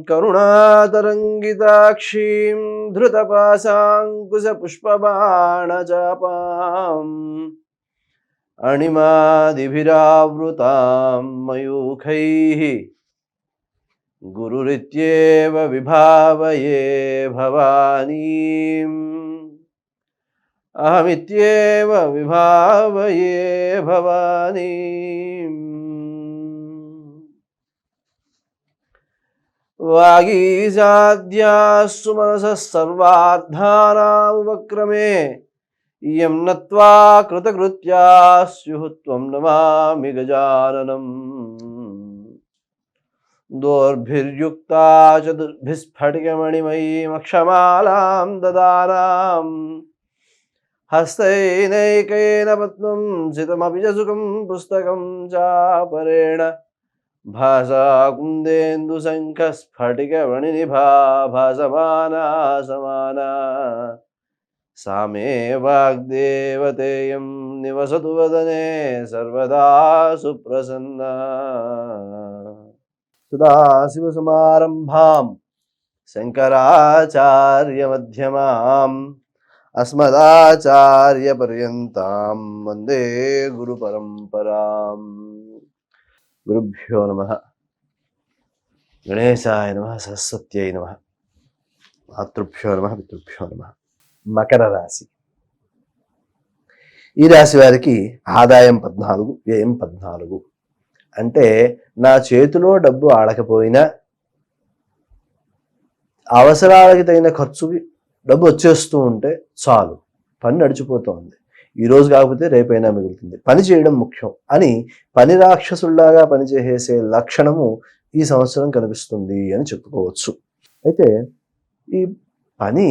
करुणातरङ्गिताक्षीं धृतपाशाङ्कुशपुष्पबाणचापाम् अणिमादिभिरावृतां मयूखैः गुरुरित्येव विभावये भवानीम् अहमित्येव विभावये भवानीम् वागीशाद्यास्तु मनसः सर्वार्थानामुपक्रमे इयं नत्वा कृतकृत्या स्युः त्वं नमामि गजाननम् दोर्भिर्युक्ता चतुर्भिस्फटिकमणिमयीमक्षमालां ददानाम् हस्तैनैकेन पद्मं सितमपि च सुखं पुस्तकं चापरेण भासा कुन्देन्दुशङ्खस्फटिकमणिनिभा भासमाना समाना सा मे वाग्देवतेयं निवसतु वदने सर्वदा सुप्रसन्ना सदाशिवसमारम्भां शङ्कराचार्यमध्यमाम् अस्मदाचार्यपर्यन्तां वन्दे गुरुपरम्पराम् गुरुभ्यो नमः गणेशाय नमः सरस्वत्यै नमः मातृभ्यो नमः पितृभ्यो नमः మకర రాశి ఈ రాశి వారికి ఆదాయం 14 వ్యయం 14 అంటే నా చేతిలో డబ్బు ఆడకపోయినా అవసరాలకు తగిన ఖర్చుకి డబ్బు వచ్చేస్తూ ఉంటే చాలు, పని నడిచిపోతుంది, ఈ రోజు కాకపోతే రేపైనా మిగులుతుంది, పని చేయడం ముఖ్యం అని పని రాక్షసుల్లాగా పనిచేసే లక్షణము ఈ సంవత్సరం కనిపిస్తుంది అని చెప్పుకోవచ్చు. అయితే ఈ పని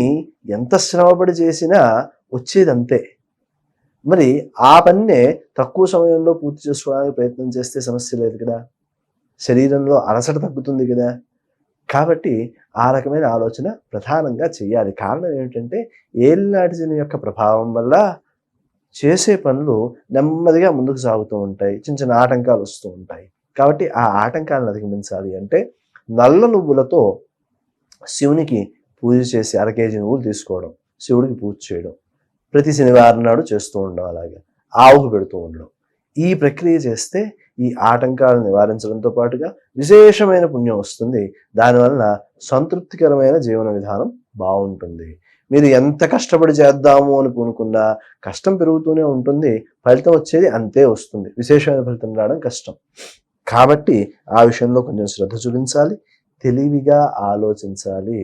ఎంత శ్రమపడి చేసినా వచ్చేది అంతే. మరి ఆ పనినే తక్కువ సమయంలో పూర్తి చేసుకోవడానికి ప్రయత్నం చేస్తే సమస్య లేదు కదా, శరీరంలో అలసట తగ్గుతుంది కదా. కాబట్టి ఆ రకమైన ఆలోచన ప్రధానంగా చేయాలి. కారణం ఏమిటంటే ఏలినాటి శని యొక్క ప్రభావం వల్ల చేసే పనులు నెమ్మదిగా ముందుకు సాగుతూ ఉంటాయి, చిన్న చిన్న ఆటంకాలు వస్తూ ఉంటాయి. కాబట్టి ఆ ఆటంకాలను అధిగమించాలి అంటే నల్ల నువ్వులతో శివునికి పూజ చేసి 1/2 కేజీ నువ్వులు తీసుకోవడం, శివుడికి పూజ చేయడం, ప్రతి శనివారం నాడు చేస్తూ ఉండడం, అలాగే ఆవుకు పెడుతూ ఉండడం. ఈ ప్రక్రియ చేస్తే ఈ ఆటంకాలను నివారించడంతో పాటుగా విశేషమైన పుణ్యం వస్తుంది. దానివలన సంతృప్తికరమైన జీవన విధానం బాగుంటుంది. మీరు ఎంత కష్టపడి చేద్దాము అని పూనుకున్నా కష్టం పెరుగుతూనే ఉంటుంది, ఫలితం వచ్చేది అంతే వస్తుంది, విశేషమైన ఫలితం రావడం కష్టం. కాబట్టి ఆ విషయంలో కొంచెం శ్రద్ధ చూపించాలి, తెలివిగా ఆలోచించాలి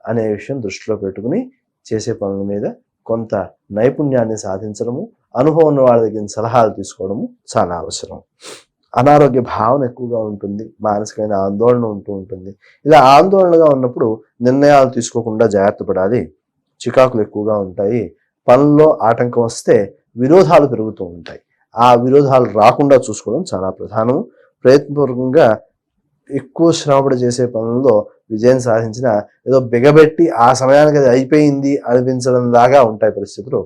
అనే విషయం దృష్టిలో పెట్టుకుని చేసే పనుల మీద కొంత నైపుణ్యాన్ని సాధించడము, అనుభవం ఉన్న వాళ్ళ దగ్గర సలహాలు తీసుకోవడము చాలా అవసరం. అనారోగ్య భావన ఎక్కువగా ఉంటుంది, మానసికమైన ఆందోళన ఉంటూ ఉంటుంది. ఇలా ఆందోళనగా ఉన్నప్పుడు నిర్ణయాలు తీసుకోకుండా జాగ్రత్త పడాలి. చికాకులు ఎక్కువగా ఉంటాయి, పనుల్లో ఆటంకం వస్తే విరోధాలు పెరుగుతూ ఉంటాయి. ఆ విరోధాలు రాకుండా చూసుకోవడం చాలా ప్రధానము. ప్రయత్నపూర్వకంగా ఎక్కువ శ్రమపడి చేసే పనుల్లో విజయం సాధించిన ఏదో బిగబెట్టి ఆ సమయానికి అది అయిపోయింది అనిపించడం లాగా ఉంటాయి పరిస్థితులు.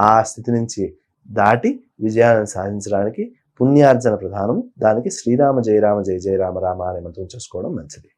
ఆ స్థితి నుంచి దాటి విజయాన్ని సాధించడానికి పుణ్యార్జన ప్రధానం. దానికి శ్రీరామ జయ రామ జయ జయ రామ రామ అనే మంత్రం చేసుకోవడం మంచిది.